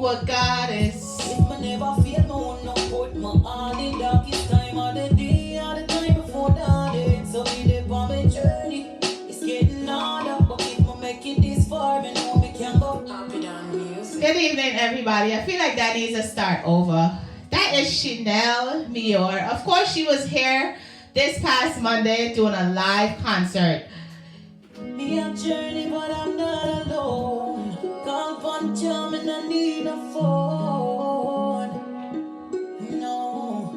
a goddess. If I never feel no, no put my all in darkest time of the day, or the time before that. So me live on my journey. It's getting harder, but if I make it this far, me know me can go happy down music. Good evening, everybody. I feel like that needs to start over. That is Chanel Mior. Of course, she was here this past Monday doing a live concert. Me a journey, but I'm not alone. Call for jam and I need a phone. No.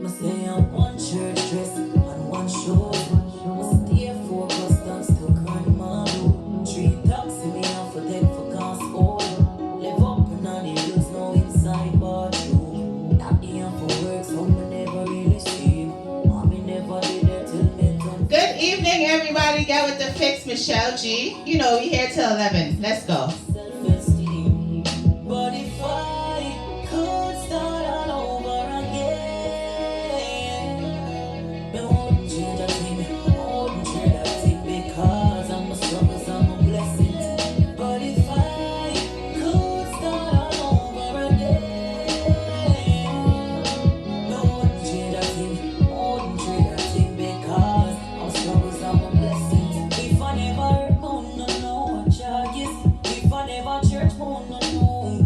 I say I'm one church dress and one show. I stay focused and still grind my road. Three taxi me off for them for gospel. Live up and on the hills, no inside bathroom. That ain't for work, so me never really see. Mommy never did it till me done. Good evening, everybody. Get with the fix, Michelle G. You know, we're here till 11. Let's go. Self-esteem. But if I could start all over again, me wouldn't change a thing, wouldn't trade a thing, because I'm a struggles, I'm a blessing. But if I could start all over again, me wouldn't change a thing, wouldn't trade a thing, because I'm struggles, I'm a blessing. If I never hurt, no charges. If I never church, no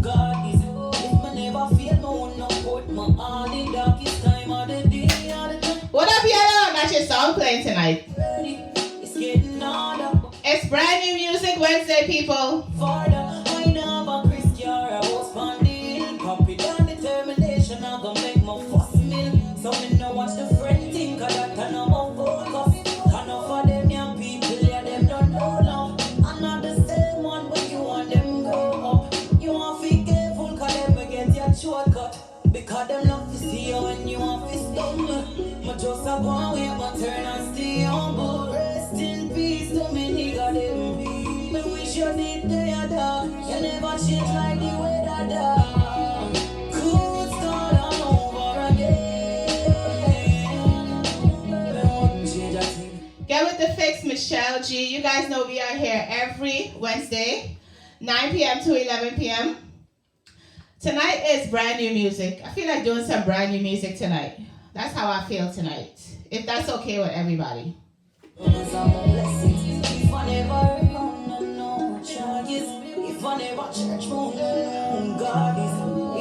God is. If I never feel, no put my all in darkest time of the day, or the time What up, yellow? That's your song playing tonight. ready. It's getting harder, It's brand new music Wednesday, people. farther. I know about Christian, I was funded. Copy down determination, I'm gonna make my fuss mill. So me no watch the friend think of that, and I'm a focus. Enough of them young people, yeah, them don't know now. I'm not the same one when you want them grow up. You want to be careful, cause them will get your shortcut. Because them love to see you when you want to stumble. But just a go away, but turn and stay humble. Rest in peace to me, nigga, them. Me wish you did there, dog. You never change like the weather, dog. Could start all over again. Me wouldn't change a thing. Get with the fix, Michelle G. You guys know we are here every Wednesday, 9 p.m. to 11 p.m. Tonight is brand new music. I feel like doing some brand new music tonight. That's how I feel tonight. If that's okay with everybody. Cause I'm a blessing. If I never no charges. If I never church, no God is.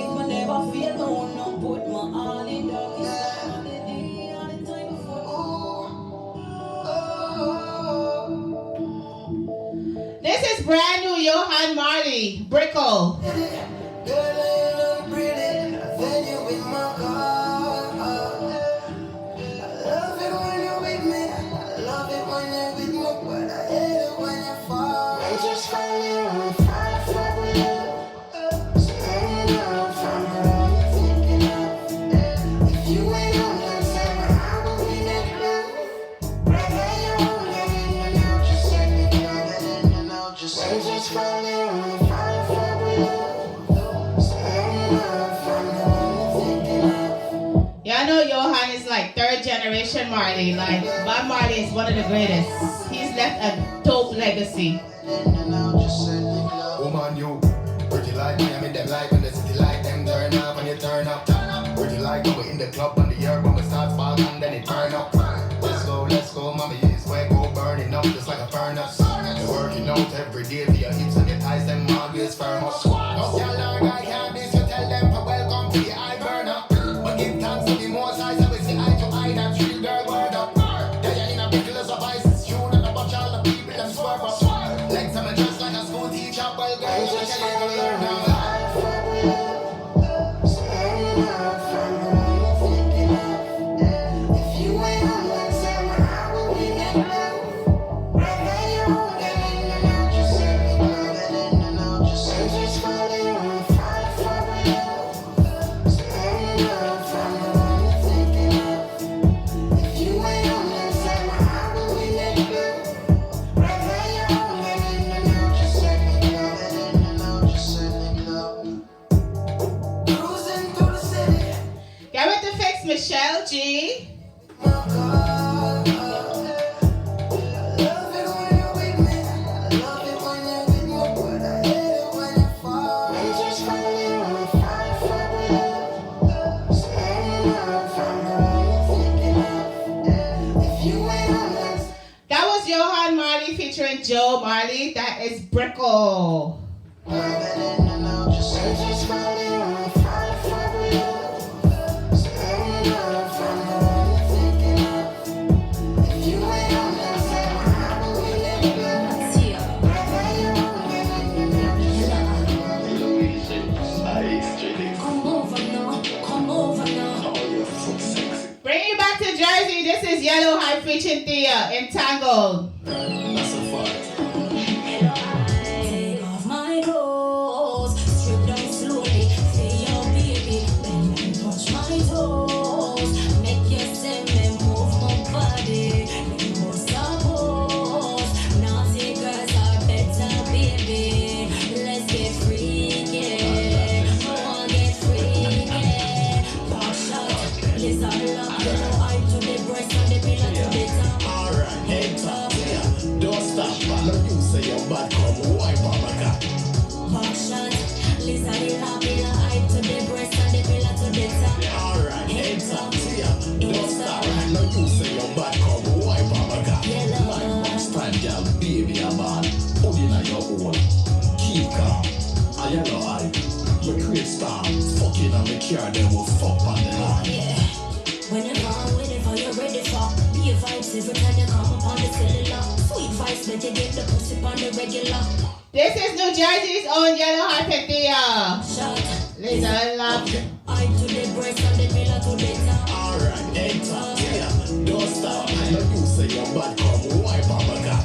If I never feel, no put my all in darkness. All the day, all the time before. This is brand new Johan Marley, Brickle. Girl, you look pretty, then you in my car. I love it when you're with me, I love it when you're with me, but I hate it when you're far. I just find you on fire for you. So anyone from the one you're thinking of. If you ain't on that side, I will be that blue. Whether you won't get in and out, just let me go. Get in and out, just say just find you on fire for you. Y'all know Johan is like third generation Marley. Like, Bob Marley is one of the greatest. He's left a dope legacy. Woman, you pretty like me, I mean them like when the city like them turn up when you turn up. Pretty like when we in the club on the air when we start spark and then it turn up. Let's go, mama, you swear go burning up just like a furnace. You're working out every day for your hips and your thighs, them always firm up. No, y'all learn I can't miss you, tell them for welcome to the eye burner. But give thanks to the more size, I will see eye to eye, that real girl word up. Yeah, you're in a big glass of ice, it's true, and I watch all the people them swerve up. Legs on me just like a school teacher, well, girls, I tell you to learn now. If you ain't on that side, I will be that blue. Whether you won't get in and out, just let me go. Get in and out, just say just follow you on fire for you. So anyone from the one you're thinking of. If you ain't on that side, I will be that blue. Whether you won't get in and out, just let me go. Get in and out, just let me go. Cruising through the city. Get with the fix, Michelle G. My God, I love it when you're with me. I love it when you're with me. Joe Marley. That is Brickle. Bring you back to Jersey. This is Yellow Hype featuring Thea, Entangled. That's a fact. Take off my clothes, strip down slowly, see your baby, bend and touch my toes, make you see me move my body, make more suppose, naughty girls are better, baby, let's get freaky, oh, get freaky, pop shot, lizard lock, yellow eye to the breast and the pillar to the top. Alright, head top, yeah. Don't stop, follow you say your bad come wipe on my cat. Pop shot, lizard lock, yellow eye to the breast and the pillar to the top. Alright, head top, yeah. Don't stop, follow you say your bad come wipe on my cat. Like box time, girl, baby, I'm bad. Put in on your own. Keep calm. I yellow eye. You create star. Fucking on the car, then we'll fuck on the line. Yeah. Whenever you're ready for, be a vibes every time you come up on the cellular. Sweet vibes, let you get the pussy on the regular. This is New Jersey's own Yellow Hype and Thea. Shot, Lizard Lock. eye to the breast and the pillar to the top. Alright, head top, yeah. Don't stop, follow you say your bad come wipe on my cat.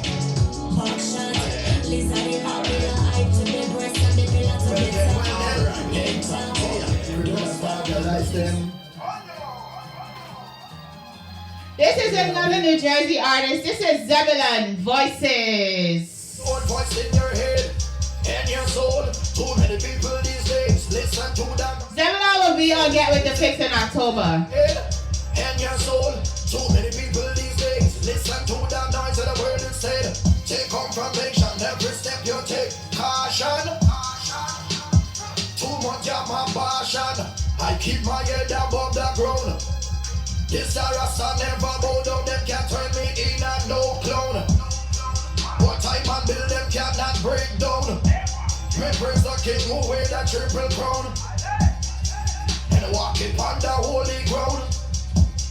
Pop shot, lizard lock, yellow eye to the breast and the pillar to the top. Alright, head top, yeah. Don't stop, realize them. This is another New Jersey artist. This is Zebulon Voices. One voice in your head and your soul. Too many people these days listen to them. Zebulon will be on Get With The Fix in October. Head and your soul. Too many people these days listen to the noise of the word instead. Take confirmation every step you take. Caution. Too much of my passion. I keep my head above the ground. This a rasta never bow down. Them can't turn me in and no clown. What time and build them cannot break down. Me praise the king who wear the triple crown. And walking on the holy ground.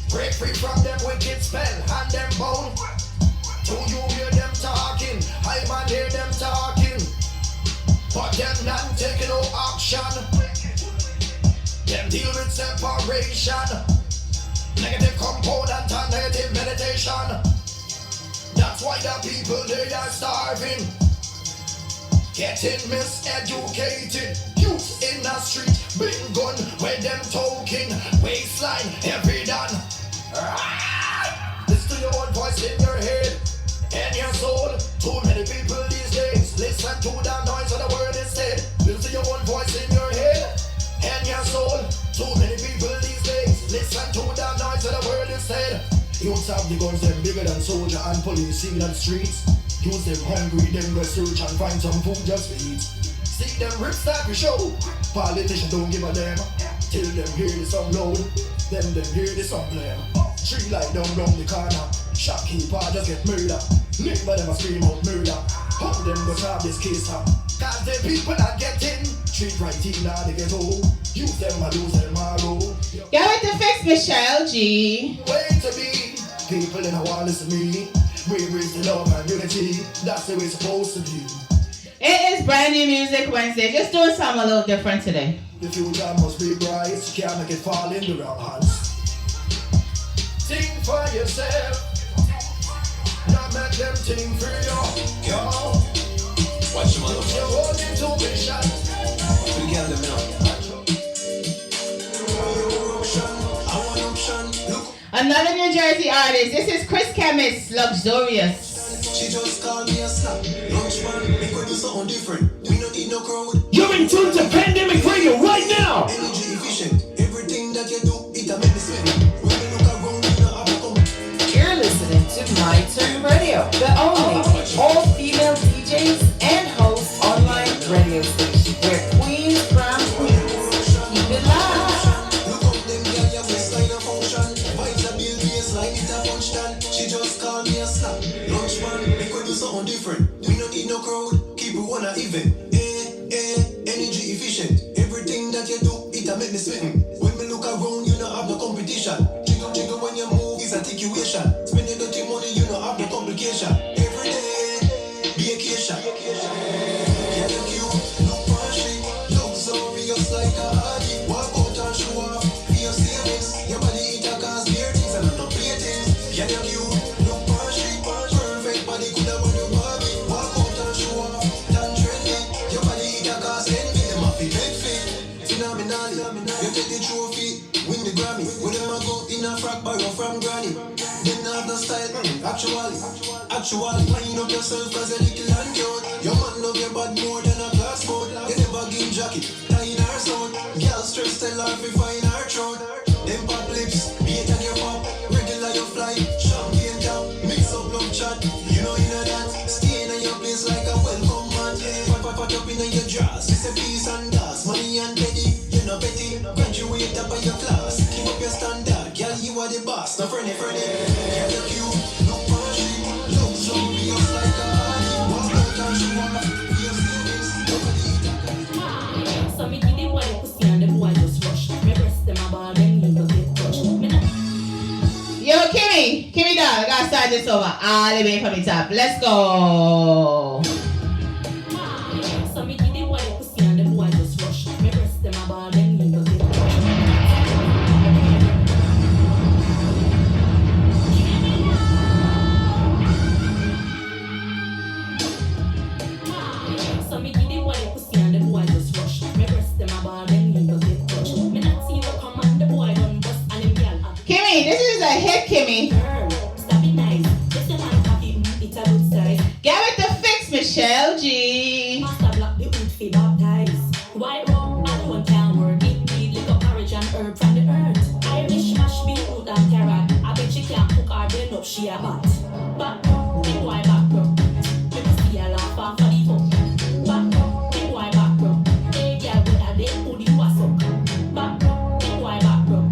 Break free from them wicked spell and them bound. Do you hear them talking? I man hear them talking. But them not taking no action. Them deal with separation. Negative component and negative meditation. That's why the people they are starving. Getting miseducated. Youth in the street, big gun, where them talking. Waistline, every done. Listen to your own voice in your head and your soul. Too many people these days listen to the noise of the word instead. Listen to your own voice in your head and your soul. Too many people these days listen to the noise of the world instead. Youths have the guns them bigger than soldier and police seen on the streets. Youths them hungry, them go search and find some food just to eat. See them rips that we show. Politicians don't give a damn. Till them hear the song loud, them hear the song play. Tree light down the corner. Shopkeeper just get murder. Nick by them a scream out murder. How them go solve this case up? Cause the people are getting treat right in now they get old. Use them a lose them a roll. Get With The Fix, Michelle G. Way to be. People in a want listen to me. We raise the love and unity. That's the way it's supposed to be. It is Brand New Music Wednesday. Just doing something a little different today. The future must be bright. You can't make it fall in the wrong hands. Think for yourself. Not make them think for you. Yo. Watch your mother. You're holding to mission. Together now. Another New Jersey artist. This is Chris Chemist, Luxurious. She just called me a snap. Lunch man, we could do something different. We don't need no crowd. You're in tune to Pandemic Radio right now. Energy efficient. Everything that you do, it a medicine. When we look around, we don't have a come. You're listening to My Turn Radio, the only all-female DJs and hosts online radio station where queens crown queens. Keep it live. Look up them girl, your waistline a function. Vibes a build baseline, it a punch down. She just called me a snap. Lunch man, we could do something different. We vacation. Jiggle when you move is articulation. Spend your dirty money, you know have the complication. Every day, vacation. Yeah, look cute, look flashy, look glorious like a Hardy. Walk out and show off for your savings. Your body eat a cause beer things and not play things. Yeah, look cute, look flashy, perfect body could have won your Barbie. Walk out and show off, done trendy. Your body eat a cause envy. Them have to beg fit, phenomenally. You take the trophy, win the Grammy. When them a go in a frack borrow from granny. Them not have the style, actually, wind up yourself as a little landlord. Your man love your bad more than a glass board. You never give jacket, tie in her soul. Girl stress tell her fi find her throat. Them pop lips, beat on your pop. Regular you fly, champagne down. Mix up love chat, you know that. Stay in your place like a welcome mat. Pat up in your drawers. It's a piece and gas, money and petty. You know petty, graduate up by your class. Keep up your standard, girl you are the boss. No friendly. Girl look cute, look flashy, look glorious like a Hardy. Walk out and show off for your savings. Nobody eat a So me give the boy the pussy and the boy just rush. Me breast them a ball, them need to get touched. Me not Yo, Kimmy down. I gotta start this over all the way from the top. Let's go. So me give the boy the pussy and the boy just rush. Me breast them a ball, them need to get touched. So me give the boy the pussy and the boy just rush. Me breast them a ball, them need to get touched. Me not see no come and the boy done bust and him gyal happy. Kimmy, this is a hit, Kimmy. Girl, stop it nice. Just a man happy, it's a good size. Get with the fix, Michelle G. Master block the hood fi baptize. White rum alone can work. It need liquor, porridge and herb from the earth. Irish mash beetroot and carrot. I bet she can't cook her brain up, she a bat. Back up, the boy back up. Let me see a laugh off for the fuck. Back up, the boy back up. Hey girl, with a day, who the was up. Back up, the boy back up.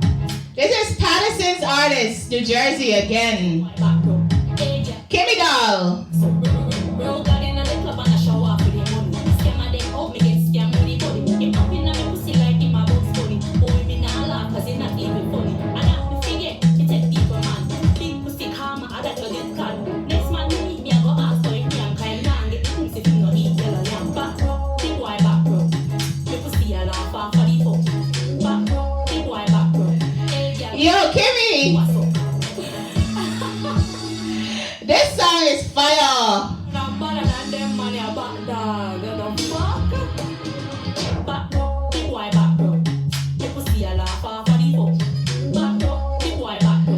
This is Patterson's artist, New Jersey again. Back up. Hey girl. Kimmy doll. Bro got in the club and I show off with the money. Scam a them out, me get scam with the body. Him up in a me pussy like him a Bugs Bunny. Boy, me nah laugh cause he not even funny. And that me forget, me take deeper man. Big pussy karma, I that you get caught. Next man me meet me, I go ask for him. Young kind man, get the pussy if him no eat yellow lamb. Back up, the boy back up. Me pussy a laugh off for the fuck. Back up, the boy back up. Hey girl, Yo, Kimmy. what's up? This song is fire. Now better than them money a back dog. You know fuck. Back up, the boy back up. You pussy a laugh off for the fuck. Back up, the boy back up.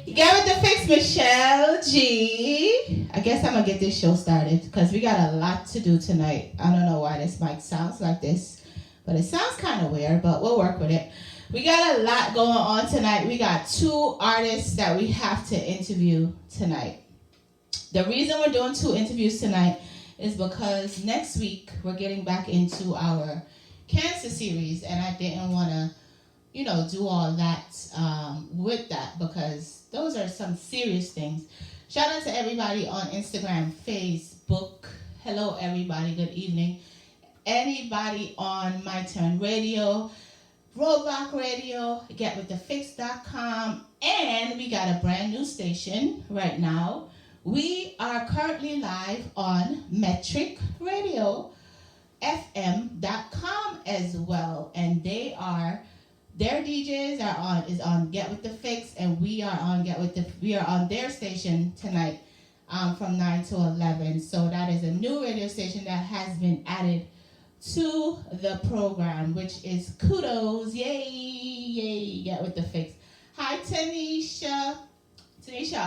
Get with the fix, Michelle G. I guess I'm gonna get this show started because we got a lot to do tonight. I don't know why this mic sounds like this, but it sounds kind of weird, but we'll work with it. We got a lot going on tonight. We got 2 artists that we have to interview tonight. The reason we're doing 2 interviews tonight is because next week we're getting back into our cancer series, and I didn't want to, do all that with that because those are some serious things. Shout out to everybody on Instagram, Facebook. Hello, everybody. Good evening. Anybody on My Turn Radio, Roadblock Radio, GetWithTheFix.com, and we got a brand new station right now. We are currently live on Metric Radio FM.com as well, and their DJs is on Get With The Fix, and we are on their station tonight from 9 to 11. So that is a new radio station that has been added to the program, which is kudos. Yay, Get With The Fix. Hi, Tanisha,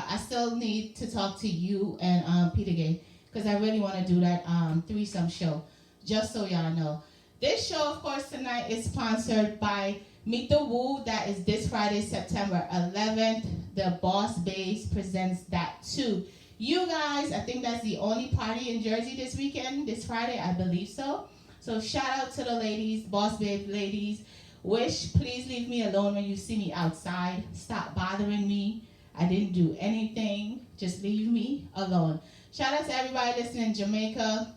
I still need to talk to you and Peter Gay because I really want to do that threesome show, just so y'all know. This show, of course, tonight is sponsored by Meet the Woo. That is this Friday, September 11th. The Boss Babes presents that too. You guys, I think that's the only party in Jersey this weekend, this Friday, I believe so. So shout out to the ladies, Boss Babe ladies. Wish, please leave me alone when you see me outside. Stop bothering me. I didn't do anything. Just leave me alone. Shout out to everybody listening in Jamaica,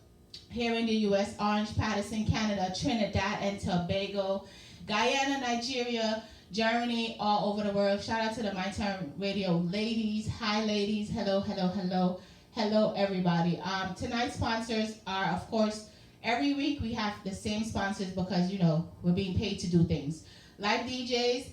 here in the U.S., Orange, Patterson, Canada, Trinidad and Tobago, Guyana, Nigeria, Germany, all over the world. Shout out to the My Turn Radio ladies. Hi, ladies. Hello, hello, hello. Hello, everybody. Tonight's sponsors are, of course, every week we have the same sponsors because, you know, we're being paid to do things. Live DJs,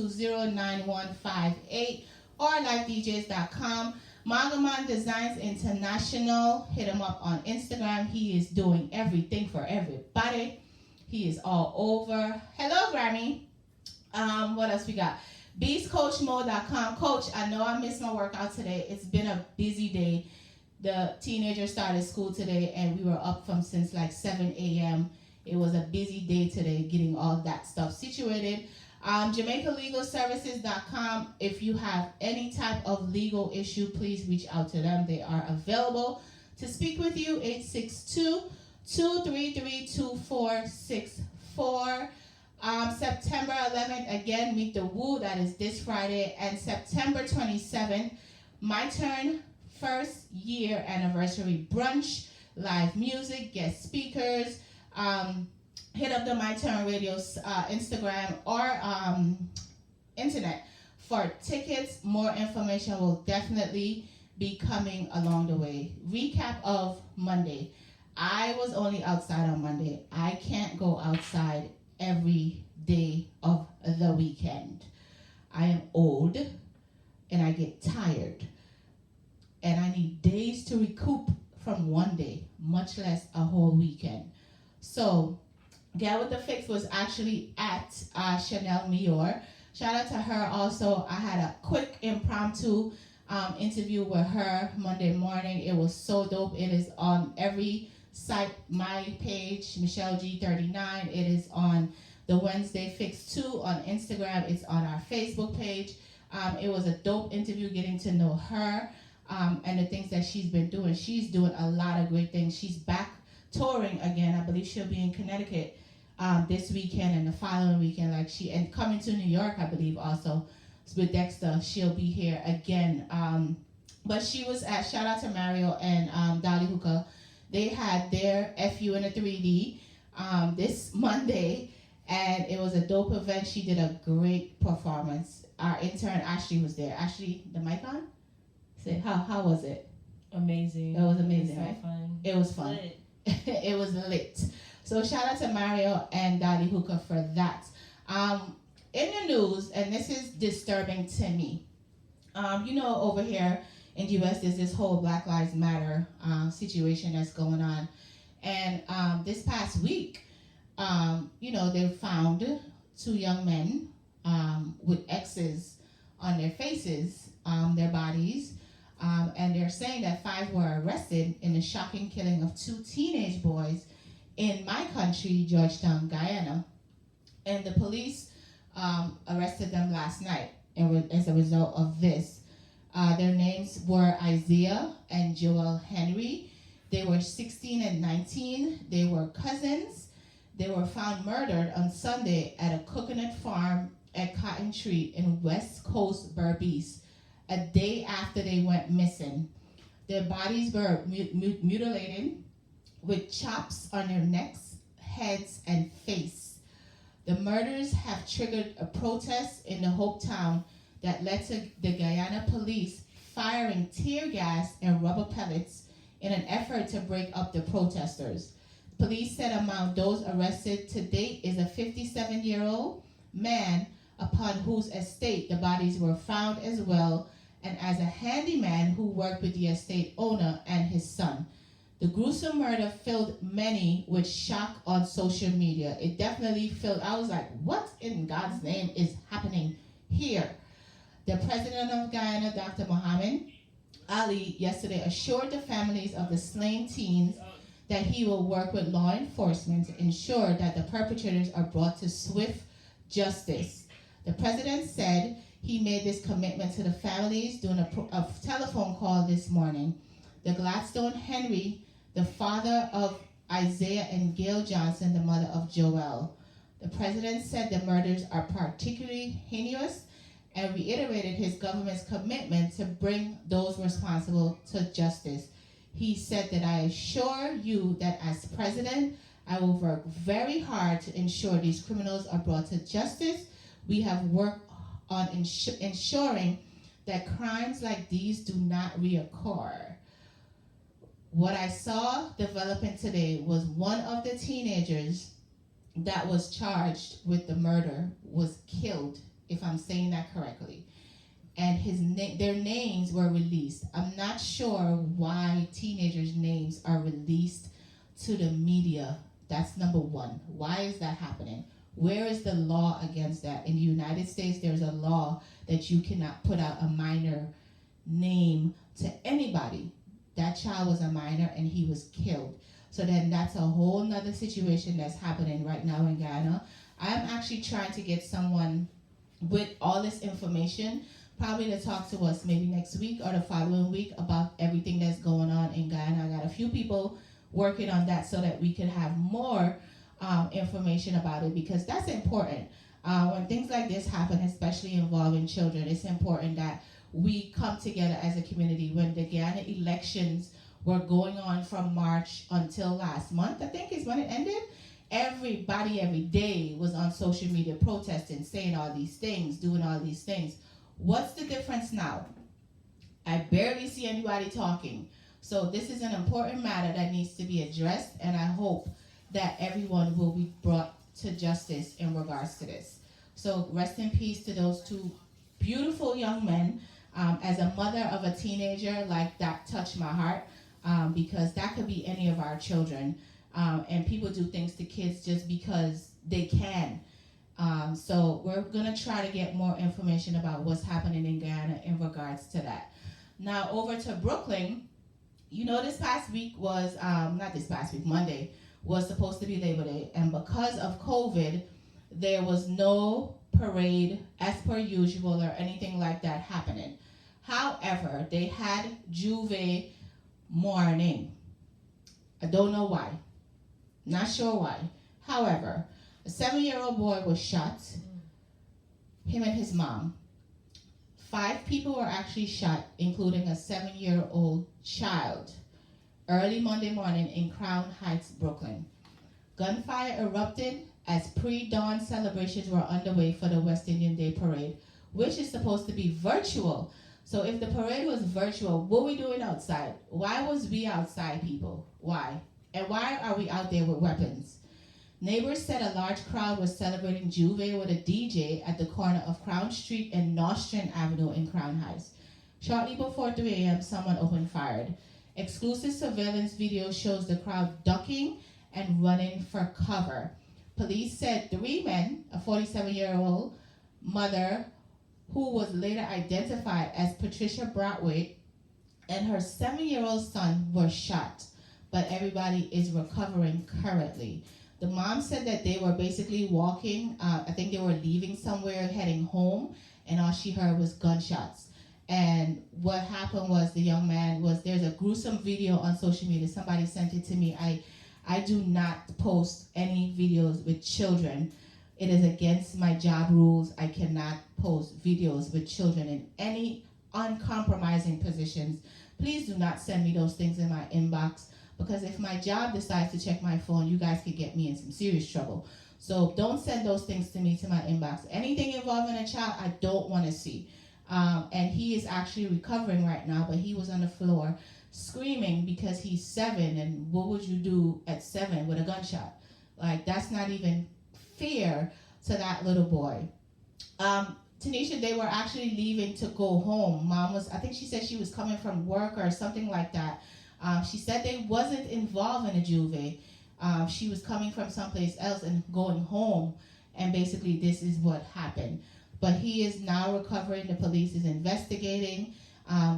862-220-9158 or livedjs.com. Magaman Designs International, hit him up on Instagram. He is doing everything for everybody. He is all over. Hello, Grammy. What else we got? BeastCoachMode.com. Coach, I know I missed my workout today. It's been a busy day. The teenagers started school today, and we were up from since like 7 a.m. It was a busy day today getting all that stuff situated. JamaicaLegalServices.com. If you have any type of legal issue, please reach out to them. They are available to speak with you. 862-233-2464. September 11th, again, Meet the Woo. That is this Friday. And September 27th, My Turn first year anniversary brunch, live music, guest speakers. Hit up the My Turn Radio's Instagram or internet for tickets. More information will definitely be coming along the way. Recap of Monday. I was only outside on Monday. I can't go outside every day of the weekend. I am old and I get tired. And I need days to recoup from one day, much less a whole weekend. So, Gal with the Fix was actually at Chanel Mior. Shout out to her also. I had a quick impromptu interview with her Monday morning. It was so dope. It is on every site, my page, Michelle G39. It is on the Wednesday Fix 2 on Instagram. It's on our Facebook page. It was a dope interview getting to know her and the things that she's been doing. She's doing a lot of great things. She's back touring again. I believe she'll be in Connecticut this weekend and the following weekend, and coming to New York, I believe also with Dexter. She'll be here again. But she was at, shout out to Mario and Dolly Hooker. They had their FU in a 3D this Monday, and it was a dope event. She did a great performance. Our intern Ashley was there. Ashley, the mic on? Say, how was it? Amazing. It was amazing, So right? fun. It was fun. It was lit. So shout out to Mario and Dolly Hooker for that. In the news, and this is disturbing to me. Over here in the U.S., there's this whole Black Lives Matter situation that's going on. And this past week, they found two young men with X's on their faces, their bodies. And they're saying that 5 were arrested in the shocking killing of 2 teenage boys in my country, Georgetown, Guyana. And the police arrested them last night as a result of this. Their names were Isaiah and Joel Henry. They were 16 and 19. They were cousins. They were found murdered on Sunday at a coconut farm at Cotton Tree in West Coast, Berbice, a day after they went missing. Their bodies were mutilated with chops on their necks, heads, and face. The murders have triggered a protest in the Hope Town that led to the Guyana police firing tear gas and rubber pellets in an effort to break up the protesters. Police said among those arrested to date is a 57-year-old man upon whose estate the bodies were found, as well and as a handyman who worked with the estate owner and his son. The gruesome murder filled many with shock on social media. It definitely filled, I was like, what in God's name is happening here? The president of Guyana, Dr. Mohammed Ali, yesterday assured the families of the slain teens that he will work with law enforcement to ensure that the perpetrators are brought to swift justice. The president said he made this commitment to the families during a telephone call this morning. The Gladstone Henry, the father of Isaiah and Gail Johnson, the mother of Joel. The president said the murders are particularly heinous and reiterated his government's commitment to bring those responsible to justice. He said that I assure you that as president, I will work very hard to ensure these criminals are brought to justice. we have worked on ensuring that crimes like these do not reoccur. What I saw developing today was one of the teenagers that was charged with the murder was killed, if I'm saying that correctly. And their names were released. I'm not sure why teenagers' names are released to the media. That's number one. Why is that happening? Where is the law against that? In the United States, there's a law that you cannot put out a minor name to anybody. That child was a minor and he was killed. So then that's a whole nother situation that's happening right now in Guyana. I'm actually trying to get someone with all this information, probably to talk to us maybe next week or the following week about everything that's going on in Guyana. I got a few people working on that so that we can have more information about it, because that's important. When things like this happen, especially involving children, it's important that we come together as a community. When the Guyana elections were going on from March until last month, I think is when it ended, everybody every day was on social media protesting, saying all these things, doing all these things. What's the difference now? I barely see anybody talking. So this is an important matter that needs to be addressed, and I hope that everyone will be brought to justice in regards to this. So rest in peace to those two beautiful young men. As a mother of a teenager, like, that touched my heart, because that could be any of our children. And people do things to kids just because they can. So we're gonna try to get more information about what's happening in Guyana in regards to that. Now over to Brooklyn. You know, this past week was, not this past week, Monday, was supposed to be Labor Day. And because of COVID, there was no parade as per usual or anything like that happening. However, they had Juve mourning. I don't know why. Not sure why. However, a 7-year-old boy was shot, him and his mom. 5 people were actually shot, including a 7-year-old child, early Monday morning in Crown Heights, Brooklyn. Gunfire erupted as pre-dawn celebrations were underway for the West Indian Day Parade, which is supposed to be virtual. So if the parade was virtual, what were we doing outside? Why was we outside, people? Why? And why are we out there with weapons? Neighbors said a large crowd was celebrating Juve with a DJ at the corner of Crown Street and Nostrand Avenue in Crown Heights. Shortly before 3 a.m., someone opened fire. Exclusive surveillance video shows the crowd ducking and running for cover. Police said 3 men, a 47-year-old mother who was later identified as Patricia Broadway, and her 7-year-old son were shot, but everybody is recovering currently. The mom said that they were basically walking, I think they were leaving somewhere, heading home, and all she heard was gunshots. And what happened was the young man there's a gruesome video on social media. Somebody sent it to me. I do not post any videos with children. It is against my job rules. I cannot post videos with children in any uncompromising positions. Please do not send me those things in my inbox, because if my job decides to check my phone, you guys could get me in some serious trouble. So don't send those things to me to my inbox. Anything involving a child, I don't want to see. And he is actually recovering right now, but he was on the floor screaming because he's 7, and what would you do at 7 with a gunshot? Like, that's not even fair to that little boy. Tanisha, they were actually leaving to go home. Mom was, I think she said she was coming from work or something like that. She said they wasn't involved in a Juve. She was coming from someplace else and going home, and basically this is what happened. But he is now recovering. The police is investigating.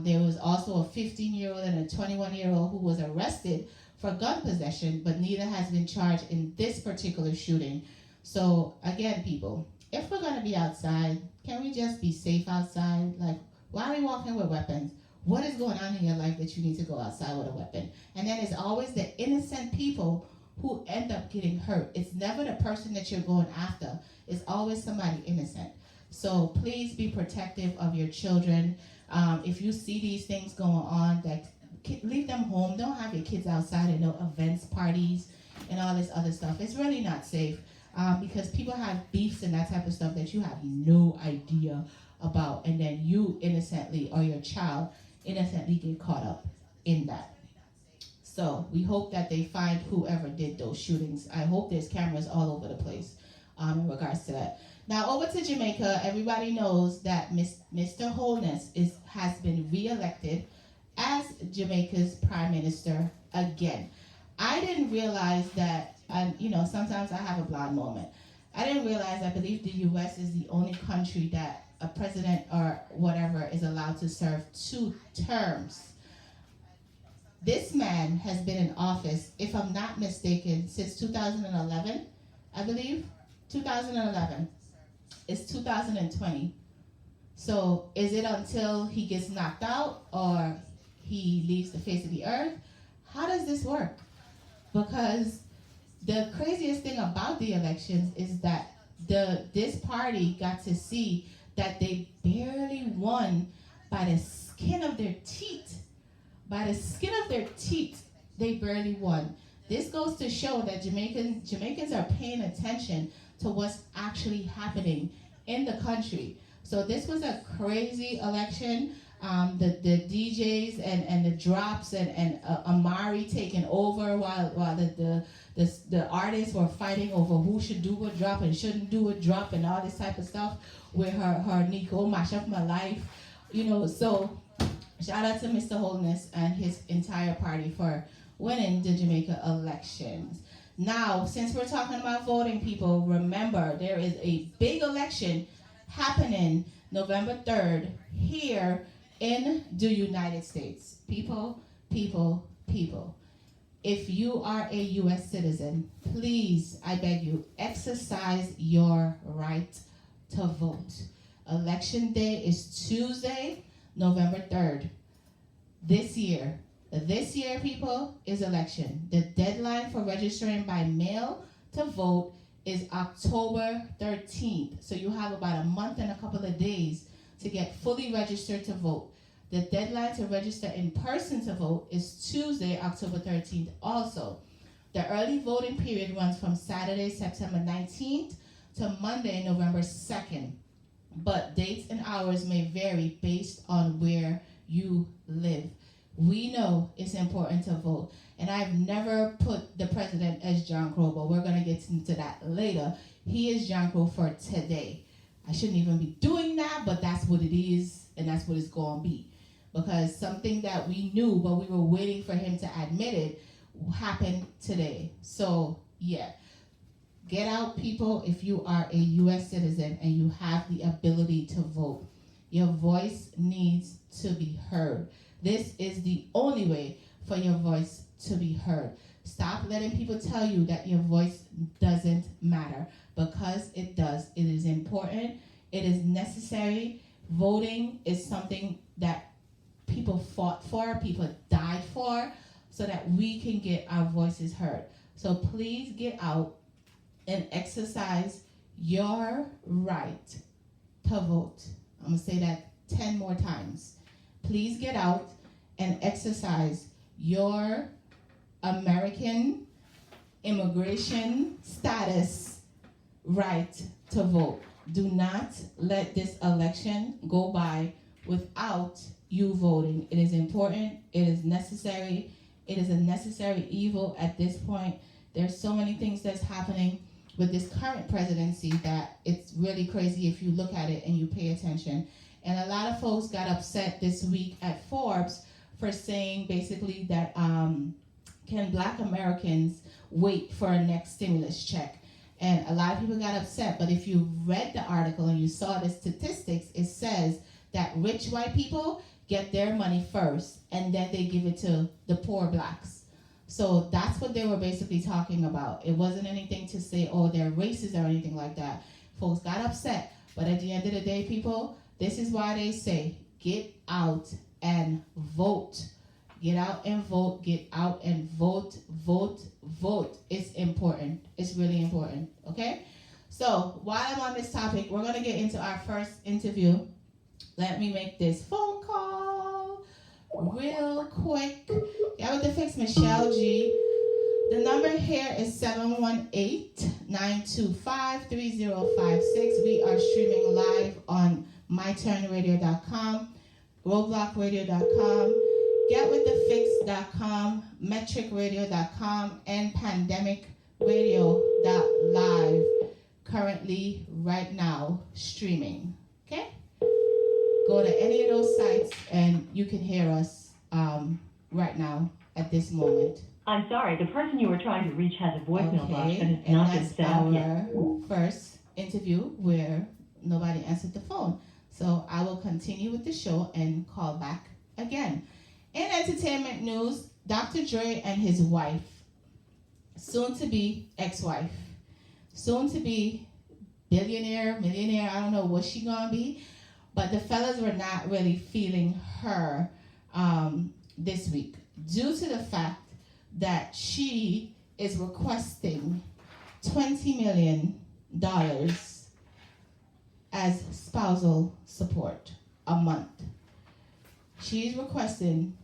There was also a 15-year-old and a 21-year-old who was arrested for gun possession, but neither has been charged in this particular shooting. So again, people, if we're gonna be outside, can we just be safe outside? Like, why are we walking with weapons? What is going on in your life that you need to go outside with a weapon? And then it's always the innocent people who end up getting hurt. It's never the person that you're going after. It's always somebody innocent. So please be protective of your children. If you see these things going on, leave them home. Don't have your kids outside at no events, parties, and all this other stuff. It's really not safe. because people have beefs and that type of stuff that you have no idea about, and then you innocently or your child innocently get caught up in that. So we hope that they find whoever did those shootings. I hope there's cameras all over the place in regards to that. Now over to Jamaica. Everybody knows that Mr. Holness has been re-elected as Jamaica's Prime Minister again. I didn't realize that, and sometimes I have a blind moment. I didn't realize, I believe the US is the only country that a president or whatever is allowed to serve 2 terms. This man has been in office, if I'm not mistaken, since 2011, I believe. 2011. It's 2020. So is it until he gets knocked out or he leaves the face of the earth? How does this work? Because the craziest thing about the elections is that this party got to see that they barely won by the skin of their teeth. By the skin of their teeth, they barely won. This goes to show that Jamaicans are paying attention to what's actually happening in the country. So this was a crazy election. The DJs and the drops and Amari taking over while the artists were fighting over who should do a drop and shouldn't do a drop and all this type of stuff with her Nico Mash Up My Life. So shout out to Mr. Holness and his entire party for winning the Jamaica elections. Now, since we're talking about voting, people, remember there is a big election happening November 3rd here in the United States. People. If you are a U.S. citizen, please, I beg you, exercise your right to vote. Election day is Tuesday, November 3rd. This year, people, is election. The deadline for registering by mail to vote is October 13th. So you have about a month and a couple of days to get fully registered to vote. The deadline to register in person to vote is Tuesday, October 13th also. The early voting period runs from Saturday, September 19th to Monday, November 2nd. But dates and hours may vary based on where you live. We know it's important to vote. And I've never put the president as John Crow, but we're going to get into that later. He is John Crow for today. I shouldn't even be doing that, but that's what it is, and that's what it's going to be. Because something that we knew, but we were waiting for him to admit it, happened today. So, yeah. Get out, people, if you are a U.S. citizen and you have the ability to vote. Your voice needs to be heard. This is the only way for your voice to be heard. Stop letting people tell you that your voice doesn't matter, because it does. It is important. It is necessary. Voting is something that people fought for, people died for, so that we can get our voices heard. So please get out and exercise your right to vote. I'm going to say that 10 more times. Please get out and exercise your American immigration status right to vote. Do not let this election go by without you voting. It is important. It is necessary. It is a necessary evil at this point. There's so many things that's happening with this current presidency that it's really crazy if you look at it and you pay attention. And a lot of folks got upset this week at Forbes for saying basically that can Black Americans wait for a next stimulus check? And a lot of people got upset, but if you read the article and you saw the statistics, it says that rich white people get their money first and then they give it to the poor Blacks. So that's what they were basically talking about. It wasn't anything to say, oh, they're racist or anything like that. Folks got upset, but at the end of the day, people, this is why they say, get out and vote. Get out and vote, get out and vote, vote, vote. It's important. It's really important, okay? So while I'm on this topic, we're gonna get into our first interview. Let me make this phone call real quick. Yeah, with the fix, Michelle G. The number here is 718-925-3056. We are streaming live on myturnradio.com, roadblockradio.com, getwiththefix.com, metricradio.com, and pandemicradio.live. Currently, right now, streaming. Okay? Go to any of those sites and you can hear us right now at this moment. I'm sorry, the person you were trying to reach has a voicemail box that has and not been that's set up yet. our first interview where nobody answered the phone. So I will continue with the show and call back again. In entertainment news, Dr. Dre and his wife, soon to be ex-wife, soon to be billionaire, millionaire, I don't know what she gonna be, but the fellas were not really feeling her this week due to the fact that she is requesting $20 million as spousal support a month. She's requesting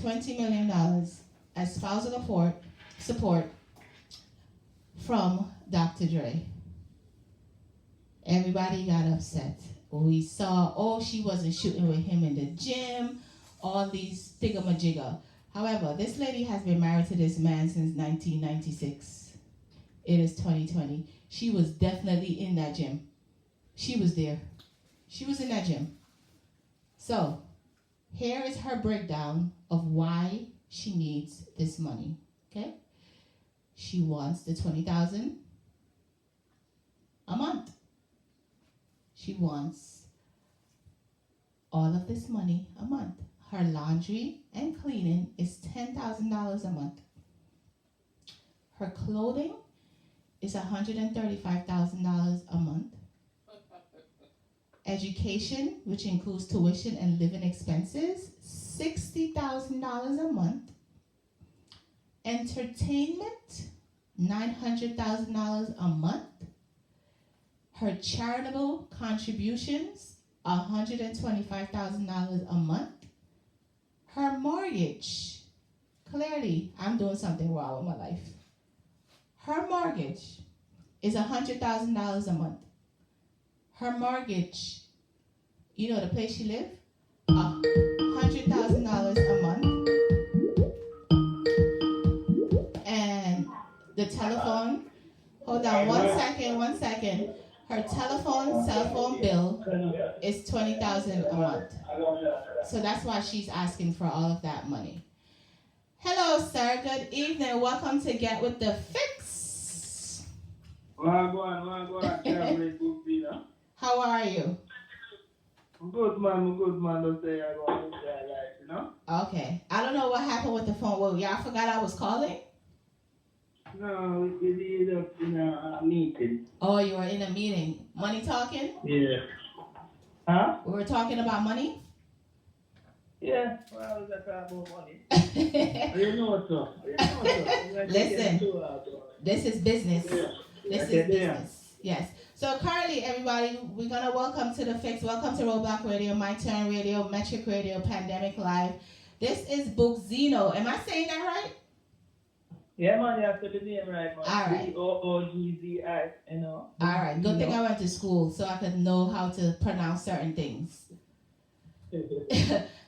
$20 million as spousal support from Dr. Dre. Everybody got upset. We saw, she wasn't shooting with him in the gym, all these thingamajigga. However, this lady has been married to this man since 1996. It is 2020. She was definitely in that gym. She was there. She was in that gym. So, here is her breakdown of why she needs this money, okay? She wants the $20,000 a month. She wants all of this money a month. Her laundry and cleaning is $10,000 a month. Her clothing is $135,000 a month. Education, which includes tuition and living expenses, $60,000 a month. Entertainment, $900,000 a month. Her charitable contributions, $125,000 a month. Her mortgage, clearly, I'm doing something wrong with my life. Her mortgage is $100,000 a month. Her mortgage, you know the place she lives? $100,000 a month. And the telephone, hold on one second. Her cell phone bill is $20,000 a month. So that's why she's asking for all of that money. Hello, sir. Good evening. Welcome to Get With The Fix. How are you? Good man. Don't say I go to life, you know? Okay. I don't know what happened with the phone. Well, y'all forgot I was calling? No, we did up in a meeting. Oh, you were in a meeting. Money talking? Yeah. Huh? We were talking about money? Yeah. Well, we talking about money. You know so. Listen, this is business. Yeah. This is business. Yes. So currently, everybody, we're going to welcome to The Fix. Welcome to Roadblock Radio, My Turn Radio, Metric Radio, Pandemic Live. This is Boxino. Am I saying that right? Yeah, man, you have to be the name right, man. All right. Boogzi, you know. All right. Good thing I went to school so I could know how to pronounce certain things.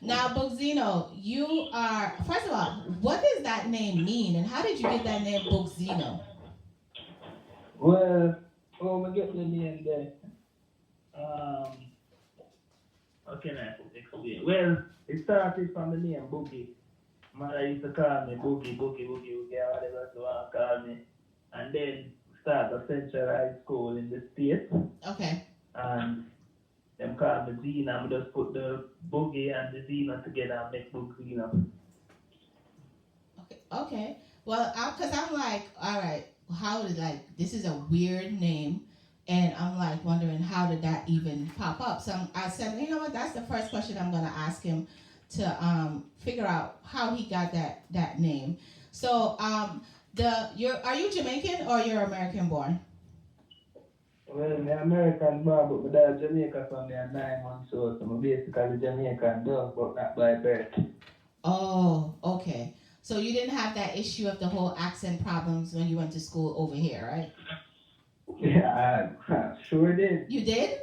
Now, Boxino, you are, first of all, what does that name mean? And how did you get that name, Boxino? Well, I get the name there. How can I explain? Well, it started from the name Boogie. Mother used to call me Boogie, whatever you want to call me. And then start a centralized school in the States. Okay. And them call me Zena. I just put the Boogie and the Zena together and make Boxino. Okay. Well, because I'm like, all right, how did, this is a weird name. And I'm like wondering, how did that even pop up? So I said, you know what, that's the first question I'm going to ask him to figure out how he got that name. So are you Jamaican or you're American born? Well, I'm American born, but my dad Jamaican from me at 9 months old, so I'm basically Jamaican dog, but not by birth. Oh, okay. So you didn't have that issue of the whole accent problems when you went to school over here, right? Yeah, I sure did. You did?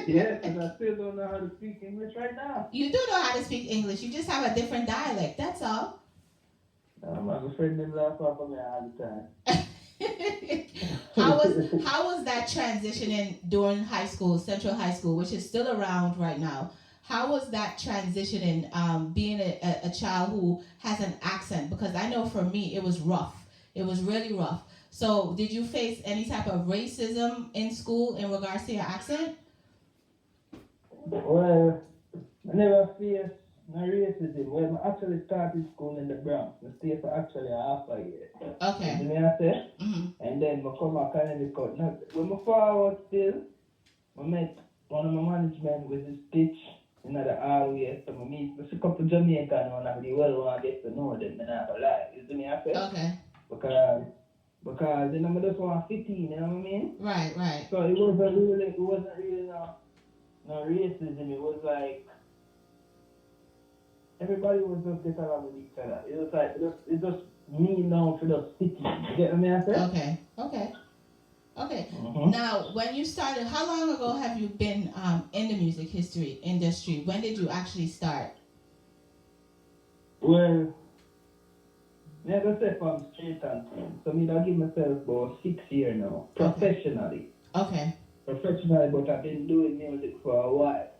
Yes, and I still don't know how to speak English right now. You do know how to speak English. You just have a different dialect. That's all. My friend them laugh off of me all the time. How was that transitioning during high school, Central High School, which is still around right now? How was that transitioning, being a child who has an accent? Because I know for me it was rough. It was really rough. So did you face any type of racism in school in regards to your accent? Well, I never faced no racism. Well, I actually started school in the Bronx. I stayed for actually half a year. Okay. You know what I say? Mm-hmm. And then I come back and then cut. Now, when I forward still, I met one of my management with his stitch in the hallway. So I meet a couple of Jamaicans and I really well want to get to know them and I have a lie. You see me I say? Okay. Because you know I just want to fit in, you know what I mean? Right. So it wasn't really no racism. It was like everybody was just get along with each other. It was like it just me now for the city. You get what I say? Okay. Mm-hmm. Now, when you started, how long ago have you been in the music industry? When did you actually start? Well, like I said, from straight and thing. So I give myself about 6 years now, professionally. Okay. Professionally, but I've been doing music for a while.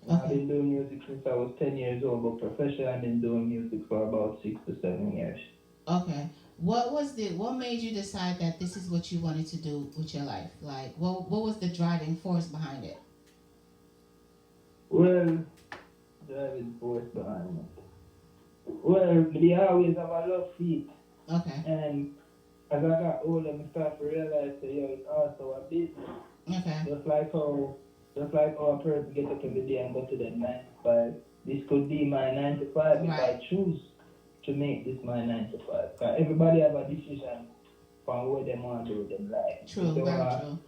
Okay. I've been doing music since I was 10 years old, but professionally I've been doing music for about 6 to 7 years. Okay. What made you decide that this is what you wanted to do with your life? Like, what was the driving force behind it? Well, driving force behind it. Well, they always have a love feet. Okay. And as I got older, I started to realize that it's also a business. Okay. Just like how a person get up every day and go to that 9 to 5. This could be my 9 to 5 if I choose to make this my 9 to 5. Because everybody have a decision from what they want to do with their life. True, true.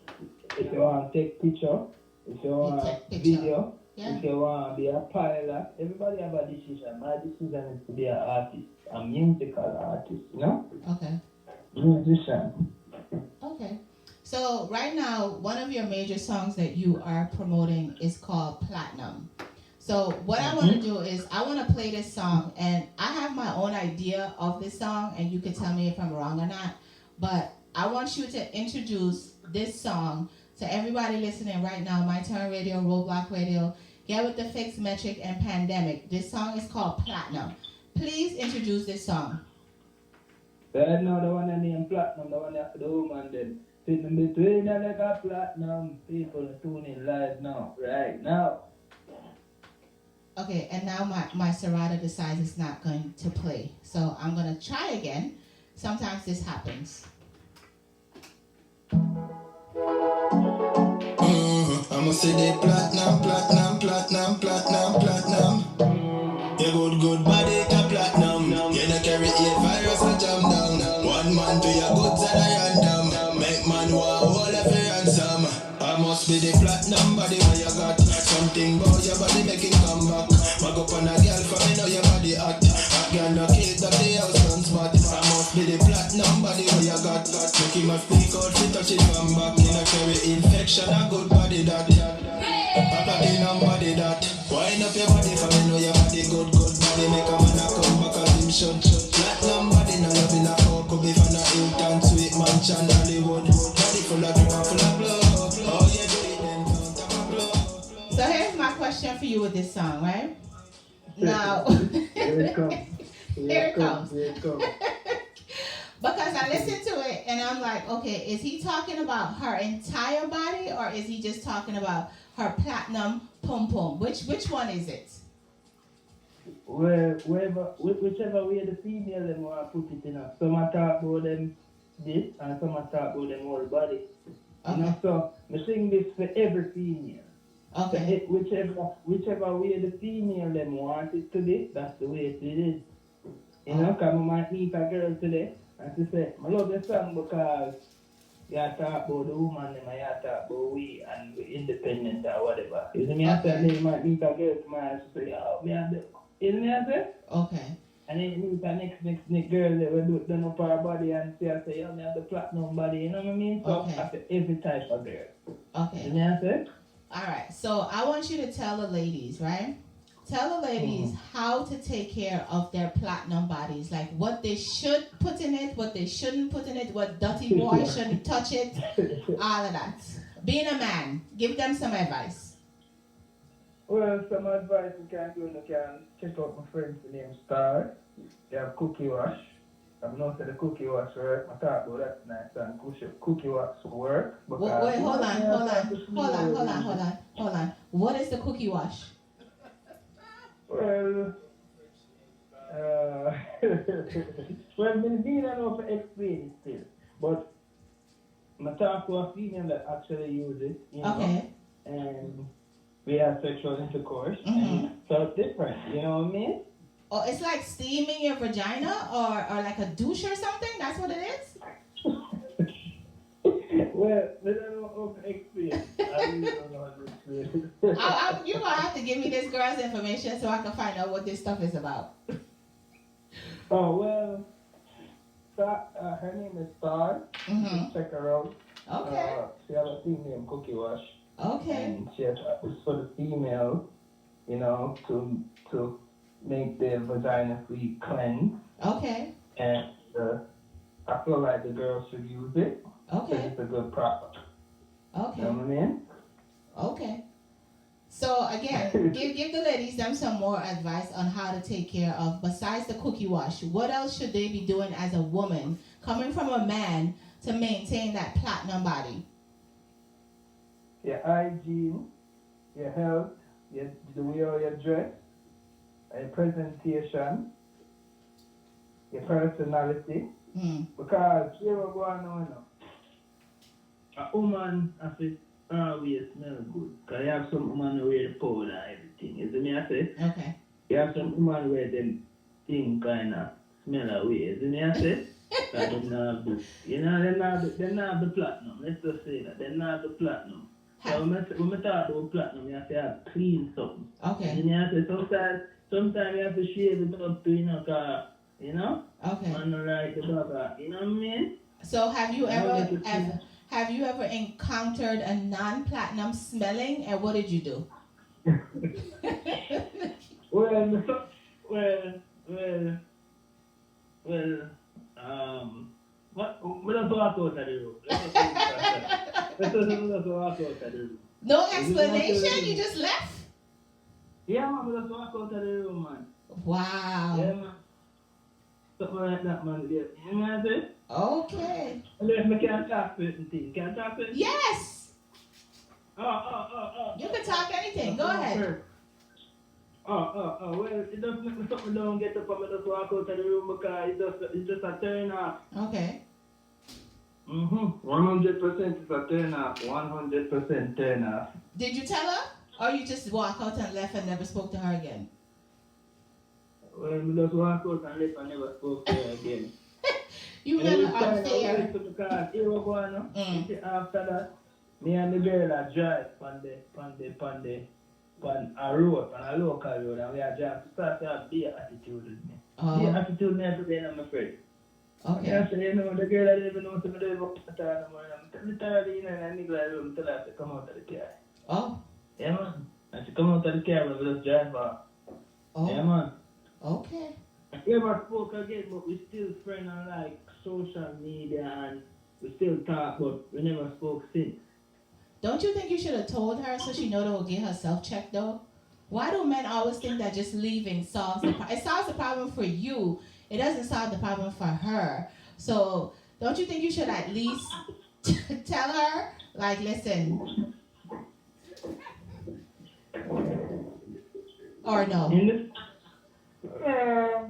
If you want to take picture, if you want video, if you want to be a pilot, everybody have a decision. My decision is to be an artist, a musical artist, you know? Okay. Musician. Okay. So right now, one of your major songs that you are promoting is called Platinum. So what I want to do is I want to play this song, and I have my own idea of this song, and you can tell me if I'm wrong or not. But I want you to introduce this song to everybody listening right now, My Turn Radio, Roadblock Radio, Get With The Fix, Metric, and Pandemic. This song is called Platinum. Please introduce this song. Right now, the one I name Platinum, the one after the woman then. Sitting between the like a platinum, people are tuning live now, right now. Okay, and now my Serato decides it's not going to play. So I'm going to try again. Sometimes this happens. I'ma say the platinum. Your good body to platinum. You no carry a virus or jam down. One man to your goods and I random. Make man want all of your ransom. I must be the platinum body where you got. Something about your body making come back. Mag up on a girl for me know your body hot. Hot girl no kill that the house run spot. I must be the platinum body where you got. Make him a speak out fi touch it from back. You no carry infection a good body that. A platinum body that. Wind up your body for me know your body good body. Make a man a come back and him shut. Platinum body no love in a cup. Could be from a Hilton, Sweet Mansion, Hollywood. Body full of drip and full of blood. Oh you do it then count up a blood. So here's my question for you with this song, right? Now, Here it comes. Here it comes. Here it comes. Because I listened to it and I'm like, okay, is he talking about her entire body or is he just talking about her platinum pum pum? Which one is it? Well, whichever way the female them want to put it in. Some are talk about them this and some are talk about them whole body. Okay. You know, so I sing this for every female. Okay. So whichever way the female them want it to be, that's the way it is. You know, because I might meet a girl today and she say, I love your song because you talk about the woman and you talk about we and we independent or whatever. You see me? I say, you might meet a girl tomorrow and she say, oh, me and the... You see me? I say? Okay. And then meet a next girl that will do it done up her body and say, I say, you have the platinum body, you know what I mean? So Okay. after every type of girl. Okay. You know what I say? All right. So I want you to tell the ladies, right? Tell the ladies how to take care of their platinum bodies, like what they should put in it, what they shouldn't put in it, what dirty boy shouldn't touch it, all of that. Being a man, give them some advice. Well, some advice you can do, you can check out my friend's name Star. They have cookie wash. I'm not saying the cookie wash work. I talk about that nice and cookie wash work. Wait, hold on. What is the cookie wash? Well, well, me don't know to explain it still, but I talk to a female that actually use it, you know, Okay. and we have sexual intercourse, and it felt different, you know what I mean? Oh, it's like steaming your vagina or like a douche or something? That's what it is? Well, I don't know how to explain. I really don't know how to explain. You're going to have to give me this girl's information so I can find out what this stuff is about. Oh, well, her name is Star. You can check her out. Okay. She has a thing named Cookie Wash. Okay. And she has it's for the female, you know, to make their vagina free cleanse. Okay. And I feel like the girls should use it. Okay. It's a good product. Okay. You know what I mean? Okay. So again, give the ladies them some more advice on how to take care of, besides the cookie wash, what else should they be doing as a woman, coming from a man, to maintain that platinum body? Your hygiene, your health, the way how you dress, your presentation, your personality. Because here we go on now. A woman has to always smell good. Because you have some woman who wear the powder and everything. You see me I say? Okay. You have some woman where them thing kind of smell away. You see me I say? Because they don't have the, you know, they don't have the platinum. Let's just say that. They don't have the platinum. So when I talk about platinum, you have to have clean something. Okay. You know, I say sometimes you have to shave it up to, you know, cause, you know? Okay. And like the bugger, you know what I mean? So have you ever encountered a non-platinum smelling, and what did you do? Well, what? We don't walk out of the room. Let's walk out of the room. No explanation? You just left? Yeah, man, we just walk out of the room, man. Wow. Yeah, man. Something like that, man. Yeah. You know what I say? Okay. Unless I can't talk certain things. Can I talk certain things? Yes. Oh. You can talk anything. Go ahead. Well, it doesn't make me something don't get up and just walk out of the room because it's just a turn off. Okay. 100% is a turn off. 100% turn off. Did you tell her? Or you just walk out and left and never spoke to her again? Well, we just walk out and left and never spoke to her again. You never unfair. Because here we go now. After that, me and the girl are drive on a road, on a local road, and we are driving to start to have beer attitude with me. Beer attitude me today, I'm afraid. Okay. I say, you know, the girl I don't even know something to do about the time, I'm tired, you know, and I need to tell her to come out of the car. Oh. Yeah, man. And she come out of the car and we just drive off. Oh. Yeah, man. Okay. We never spoke again, but we still friends on like social media and we still talk, but we never spoke since. Don't you think you should have told her so she know to get herself checked though? Why do men always think that just leaving solves the problem? It solves the problem for you. It doesn't solve the problem for her. So don't you think you should at least tell her, like, listen, or no? I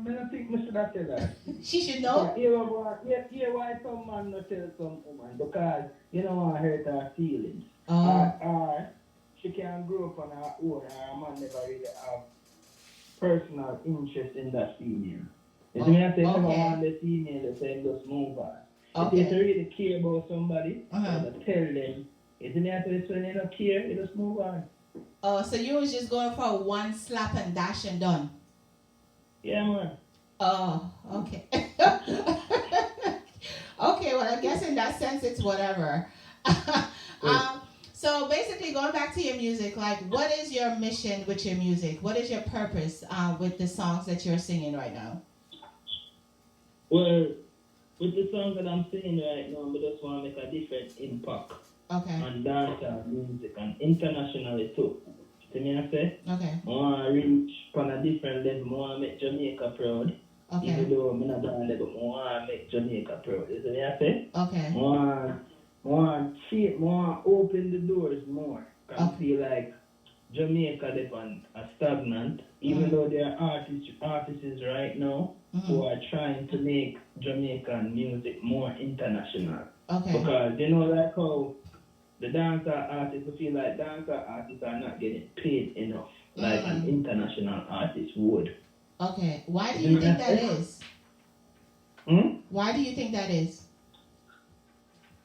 don't think we should have tell her. She should know? Here why some man not tell some woman, because you don't want to hurt her feelings. Or she can grow up on her own, and her man never really have personal interest in that female. You see me I say, never want the female to say just move on. If you really care about somebody, you tell them. You see me I say, when you don't care, you just move on. Oh, so you was just going for one slap and dash and done? Yeah, man. Oh, okay. Okay, well, I guess in that sense, it's whatever. So basically, going back to your music, like, what is your mission with your music? What is your purpose with the songs that you're singing right now? Well, with the song that I'm singing right now, I just want to make a different impact Okay. on dancehall music and internationally too. See me I say? Okay. I want to reach on a different level. I want to make Jamaica proud. Okay. Even though I'm not down there, but I want to make Jamaica proud. You see me I say? Okay. I want to open the doors more. I feel like Jamaica is a stagnant, even though there are artists right now who are trying to make Jamaican music more international. Okay. Because you know, like how the dancer artists feel like dancer artists are not getting paid enough like an international artist would. Okay. Why do you think that is? Why do you think that is?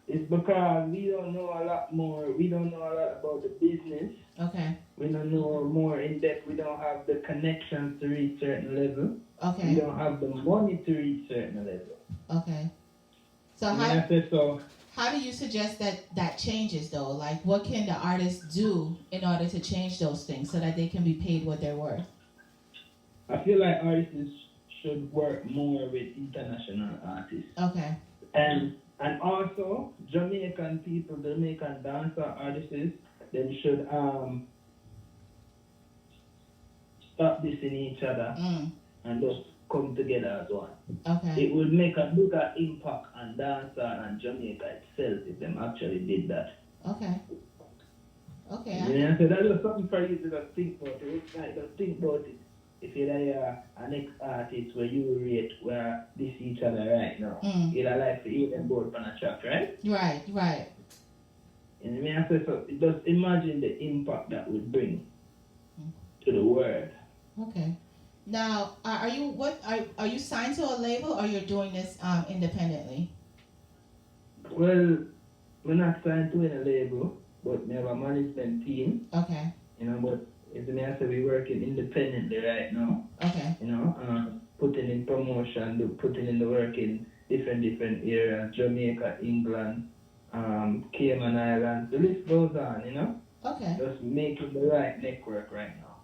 It's because we don't know a lot more. We don't know a lot about the business. Okay. We don't know more in depth. We don't have the connections to reach certain level. Okay. We don't have the money to reach certain level. Okay. So how do you suggest that changes though? Like, what can the artists do in order to change those things so that they can be paid what they're worth? I feel like artists should work more with international artists. Okay. And also Jamaican people, Jamaican dancer artists, they should stop dissing each other and just come together as one. Okay. It would make a bigger impact on dancehall and Jamaica itself if them actually did that. Okay. Okay. Yeah, so that was something for you to just think about it. Like, just think about it. If you're an ex-artist where you rate where they see each other right now, you'd like to hear them both on a track, right? Right, right. And I mean, I say so. Just imagine the impact that would bring to the world. Okay. Now, are you signed to a label or you're doing this independently? Well, we're not signed to any label, but we have a management team. Okay. You know, but as I say, we're working independently right now. Okay. You know, putting in promotion, putting in the work in different areas, Jamaica, England, Cayman Islands, the list goes on, you know? Okay. Just making the right network right now.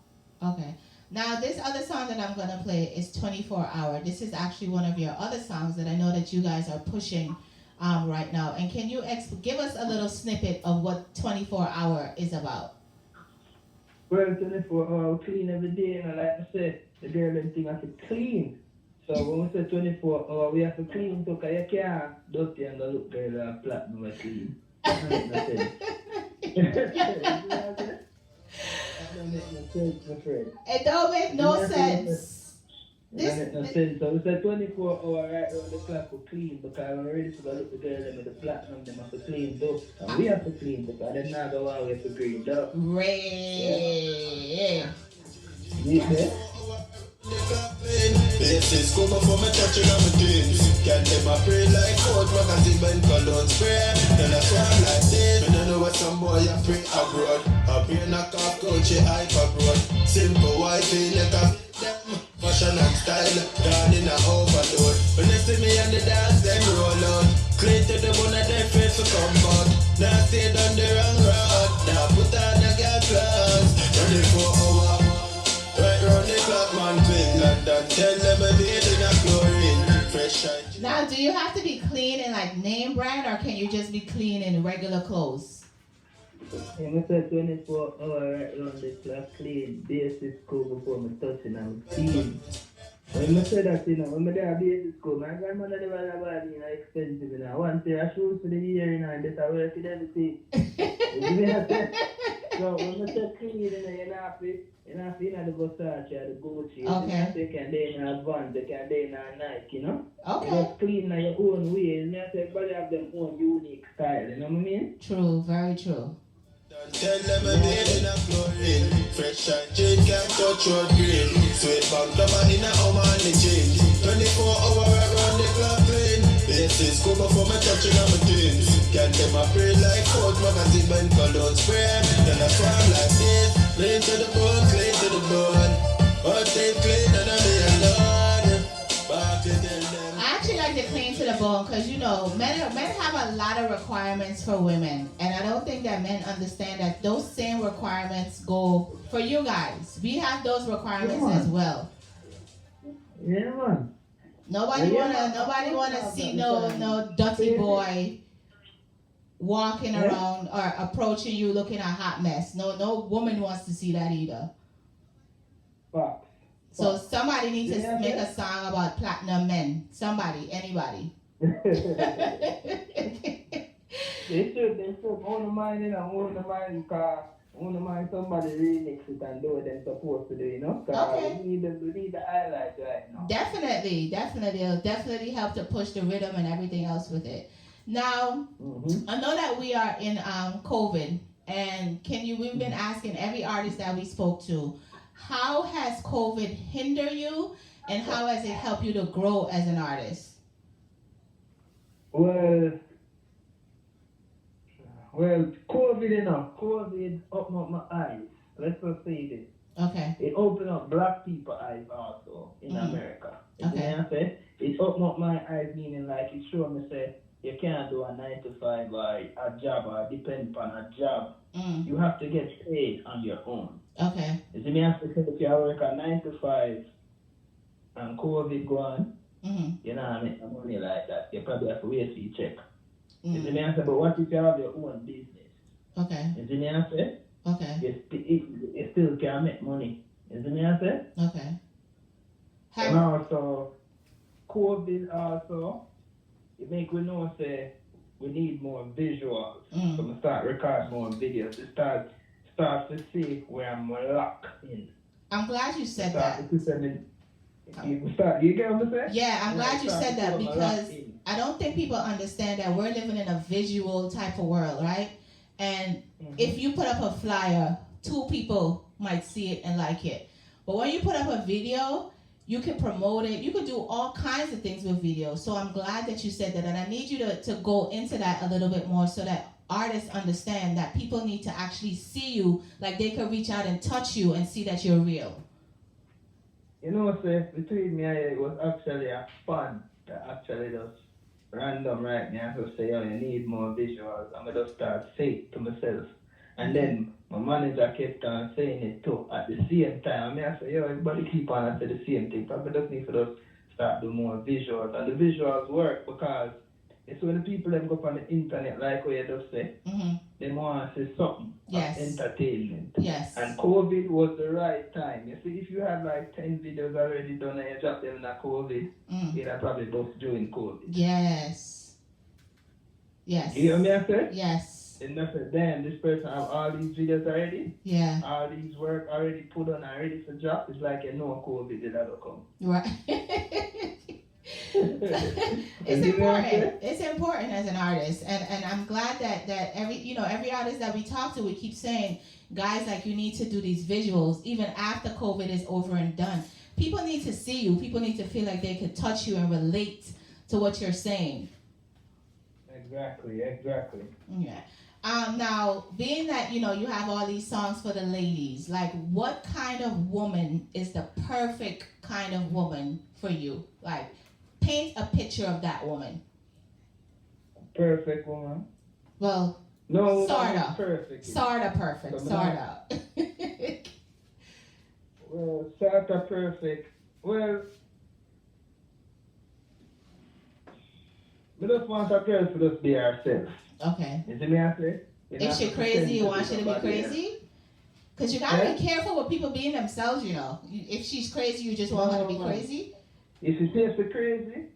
Okay. Now, this other song that I'm going to play is 24 Hour. This is actually one of your other songs that I know that you guys are pushing right now. And can you give us a little snippet of what 24 Hour is about? Well, 24 hour clean every day, and like I said, the girl and thing has to clean. So when we say 24 hour, we have to clean too, because you can't dirty and go look girl and platinum and clean. That don't make no sense. That don't make no sense, my friend. It don't make no sense. That make no sense. So we say 24 hour right around the clock we clean, because when we're ready to go look the girl and with the platinum, them have to clean too. And we have to clean, because they're not going to have to green though. Ray. Yeah. Places come up for me touching on my things. Can't take my pray like cold magazine when cologne spray. Then I swam like this. Me don't know what some boy I pray abroad. I pray knock off culture hype abroad. Simple wifey neck up them. Fashion and style, down in a overload. When they see me on the dance, them roll out. Clean to the bone of their face to come back. Now stay down the wrong road. Now put on the girl clothes. 24 hour. Right round the clock, man, quick London. Tell them a bit in a chlorine. Fresh and Now, do you have to be clean in like name brand, or can you just be clean in regular clothes? And I said 24 hours right round the clock, clean, basic school before me touching and clean. When I say that, you know, when I there basic school, my grandmother never have a you know, expensive, you know. One pair of shoes for the year, you know, and that's how I work with everything. So when I say clean, you know, you're not fit. You know, the Versace or the Gucci. Okay. They can day in Vans, they can day in Nike, you know? Okay. You just clean in your own way. You know, everybody have their own unique style, you know what I mean? True, very true. tell them a bit in a chlorine. Fresh and chain can't touch road green. Sweet back number in a home and the change. 24 hours around the clock clean. Bases come up for me touching on my things. Can't them a pray like cold magazine when cologne spray. Then I swam like this. Clean to the bone, clean to the bone. All things clean and I be alone. bone because men have a lot of requirements for women, and I don't think that men understand that those same requirements go for you guys. We have those requirements as well. Yeah, man. Nobody wanna see no dirty boy walking around or approaching you looking a hot mess. No woman wants to see that either. Facts. So somebody needs to make a song about platinum men. Somebody, anybody. They should own the mind because own the mind somebody remix it and do what they're supposed to do, Okay. We need the highlight right now. Definitely. It'll definitely help to push the rhythm and everything else with it. Now, I know that we are in COVID, and we've been asking every artist that we spoke to, how has COVID hindered you, and how has it helped you to grow as an artist? Well, COVID opened up my eyes. Let's just say this. Okay. It opened up black people's eyes also in America. Okay. It opened up my eyes, meaning like it showed me say you can't do a 9-to-5 or a job or depend upon a job. You have to get paid on your own. Okay. You see me have to say if you work a 9-to-5 and COVID go on, you know I make money like that. You probably have to wait for your check. You see me have to say, but what if you have your own business? Okay. You see me have to say? Okay. You still can make money. You see me have to say? Okay. And also, COVID also, it make we know say we need more visuals. So we start recording more videos. It start to see where I'm locked in. I'm glad you said that. You get what I'm saying? Yeah, I'm glad you said that because I don't think people understand that we're living in a visual type of world, right? And if you put up a flyer, 2 people might see it and like it. But when you put up a video, you can promote it. You can do all kinds of things with video. So I'm glad that you said that. And I need you to go into that a little bit more so that artists understand that people need to actually see you, like they can reach out and touch you and see that you're real. Say, between me and you, it was actually a fun that actually just random right now. So say, you need more visuals. I'm going to start saying it to myself. And then my manager kept on saying it too at the same time. I say, everybody keep on at the same thing. Probably just need to start doing more visuals. And the visuals work because it's when the people them go up on the internet, like what you just say, they want to see something of entertainment. Yes. And COVID was the right time. You see, if you had like 10 videos already done and you drop them in a COVID, you'd have probably just during COVID. Yes. Yes. You hear me I say? Yes. And I said, damn, this person have all these videos already. Yeah. All these work already put on and ready for drop. It's like COVID did that come. Right. It's important. It's important as an artist, and I'm glad that every artist that we talk to, we keep saying, guys, like you need to do these visuals even after COVID is over and done. People need to see you. People need to feel like they could touch you and relate to what you're saying. Exactly. Yeah. Now, being that you have all these songs for the ladies, like what kind of woman is the perfect kind of woman for you? Like, paint a picture of that woman. Perfect woman. Well, no, sorta. Perfect. Sorta perfect. Sorta. Well, sorta perfect. Well, we just want a girl to just be herself. Okay. You see me I say? If she's crazy, you want her to be crazy? Because you gotta be careful with people being themselves, If she's crazy, you just want her to be crazy? If you say she's crazy,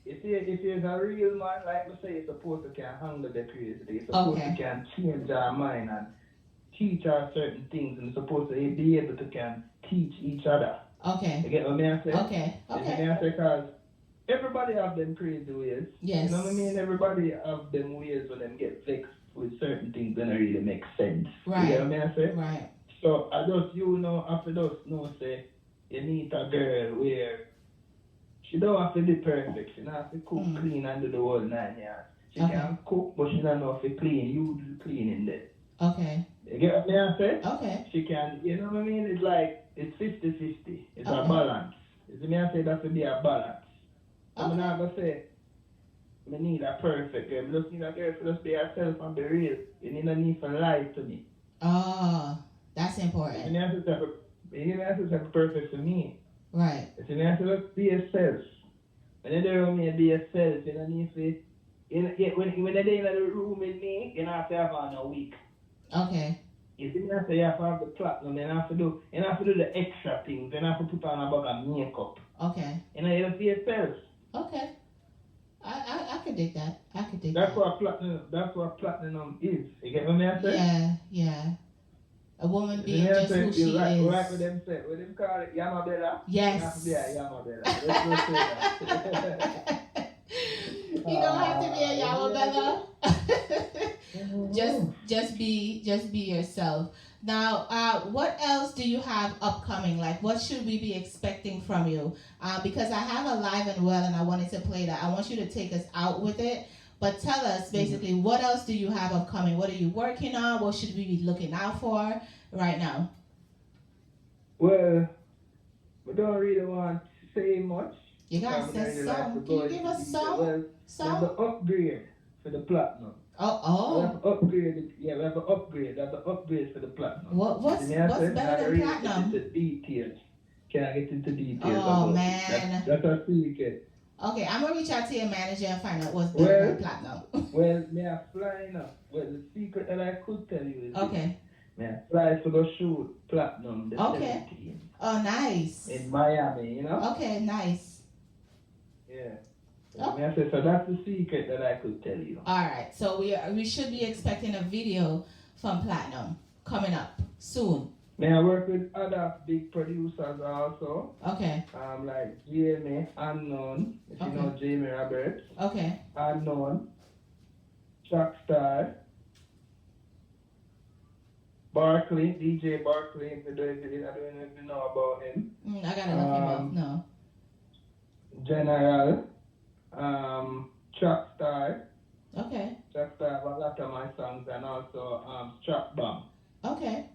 if you're a real man, like we say, you're supposed to can handle the crazy. You're supposed to can change our mind and teach her certain things, and you're supposed to be able to can teach each other. Okay. You get what I say? Okay. You get what I say? Because everybody have them crazy ways. Yes. You know what I mean? Everybody have them ways when them get vexed with certain things that don't really make sense. Right. You get what I say? Right. So I just, after those, say, you need a girl where she don't have to be perfect. She don't have to cook, clean, and do the whole 9 yards. She can cook, but she don't know if to clean. You do the cleaning there. Okay. You get what I say? Okay. She can, you know what I mean? It's like, it's 50-50. It's a balance. You see me I say that to be a balance. I'm not going to say, I need a perfect girl. I just need a girl to just be herself and be real. You need a need for lie to me. Oh, that's You important. need to have perfect for me. Right. You need to just be yourself. When you're there with me, be yourself. You don't need to. When you're there in the room with me, you don't have to have on a wig. Okay. You see me, I say you have to have the platinum. You don't have to do the extra things. You don't have to put on a bag of makeup. Okay. You just be yourself. Okay. I could dig that. I could dig That's that. what platinum is. You get what I say? Yeah, yeah. A woman being You know just who she right, is. right with them say, what them call it, Yamabella? Yes. You have to be a Yamabella. Let's go say that. You don't have to be a Yamabella. just be yourself. Now, what else do you have upcoming? Like, what should we be expecting from you? Because I have a live and well, and I wanted to play that. I want you to take us out with it. But tell us basically, what else do you have upcoming? What are you working on? What should we be looking out for right now? Well, we don't really want to say much. You guys said some. Can you give us some? Well, there's the upgrade for the platinum. Oh. We have to upgrade. We have to upgrade. That's the upgrade for the platinum. What's better than platinum? Get into details. Can I get into details? Oh, man. That's our secret. Okay, I'm gonna reach out to your manager and find out what's better than platinum. Well, may I fly now? Well, the secret that I could tell you is okay. May I fly to go shoot platinum the 17th. Oh, nice. In Miami, you know? Okay, nice. Yeah. Oh. May I say, so that's the secret that I could tell you. All right, so we should be expecting a video from Platinum coming up soon. May I work with other big producers also? Okay. Like Jamie Unknown, if you know Jamie Roberts. Okay. Unknown, Chuck Star, Barkley, DJ Barkley, if you don't even know about him. I gotta look him up. No. General, Chuck Star. Okay. Chuck Star have a lot of my songs, and also Strap Bomb. Okay.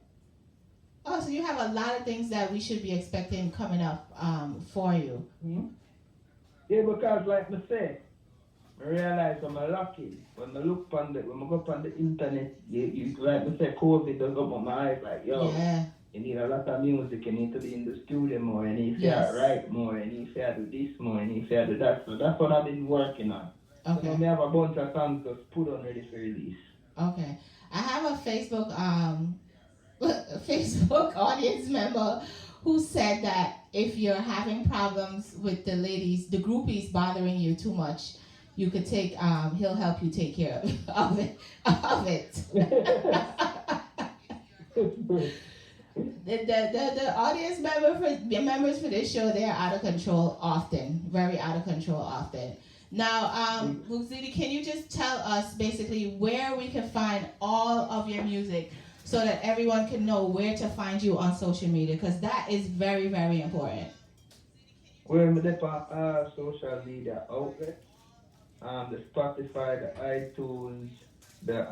Oh, so you have a lot of things that we should be expecting coming up for you. Mm-hmm. Yeah, because like I say, I realize I'm lucky. When I look on when I go on the internet, you like I say, COVID does open my eyes like, yo, you need a lot of music, you need to be in the studio more, you need to write more, you need to do this more, you need to do that. So that's what I've been working on. Okay. So I have a bunch of songs just put on ready for release. Okay. I have a Facebook audience member who said that if you're having problems with the ladies, the groupies bothering you too much, you could take he'll help you take care of it. The audience members for this show, they're out of control often, very out of control often. Now, Gwtf, can you just tell us basically where we can find all of your music so that everyone can know where to find you on social media? Because that is very, very important. Well, I'm on social media outlets. The Spotify, the iTunes, the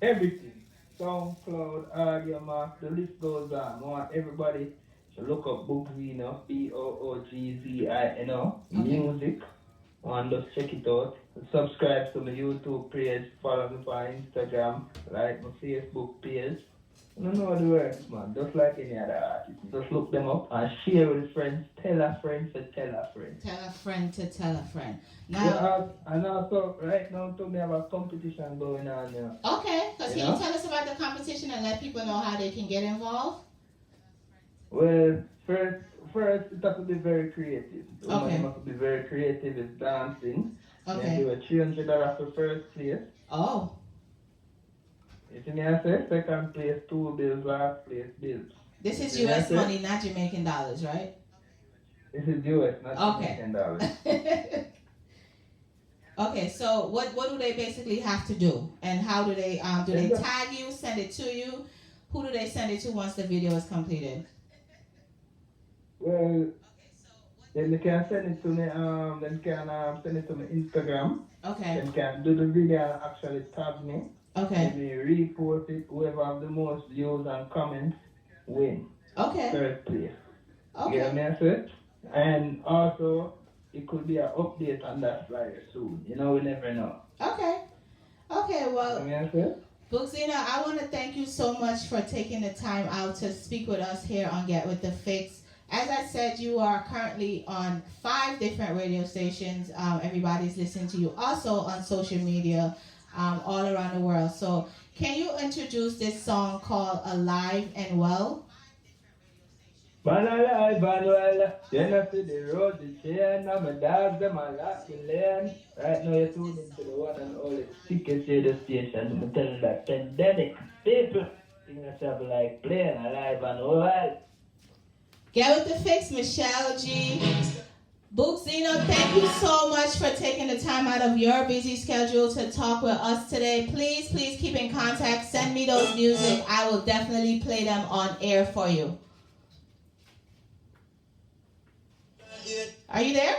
everything. SoundCloud, AudioMac, the list goes on. I want everybody to look up Boxino, Boogzino, music. And just check it out. Subscribe to my YouTube page, follow me on Instagram, like my Facebook page. I don't know the words, man. Just like any other artist. Just look them up and share with friends. Tell a friend to tell a friend. Tell a friend to tell a friend. Now, yeah, and also, right now, we have a competition going on here. Okay, because can you tell us about the competition and let people know how they can get involved? Well, first, it has to be very creative. The woman must be very creative. It's dancing. Okay. They do a $300 for first place. Oh. You see me, I say second place, 2 bills, last place, bills. This is US money, not Jamaican dollars, right? This is US, not Jamaican dollars. Okay, so what do they basically have to do? And how do they tag you, send it to you? Who do they send it to once the video is completed? Well, then they can send it to me, then can send it to my Instagram. Okay. Then can do the video and actually tag me. Okay. Then me repost it, whoever have the most views and comments win. Okay. Third place. Okay. You get me, I said? And also, it could be an update on that flyer soon. You know, we never know. Okay. Okay, well, Okay. Boxino, I want to thank you so much for taking the time out to speak with us here on Get With The Fix. As I said, you are currently on 5 different radio stations. Everybody's listening to you. Also on social media all around the world. So can you introduce this song called Alive and Well? Man alive and well, then I see the road is here, now my dogs them are locked in lane. Right now you're tuned into the one and only sickest radio station. I'm telling you that pandemic people think yourself like playing alive and well. Get With The Fix, Michelle G. Boxino, thank you so much for taking the time out of your busy schedule to talk with us today. Please keep in contact. Send me those music. I will definitely play them on air for you. Are you there?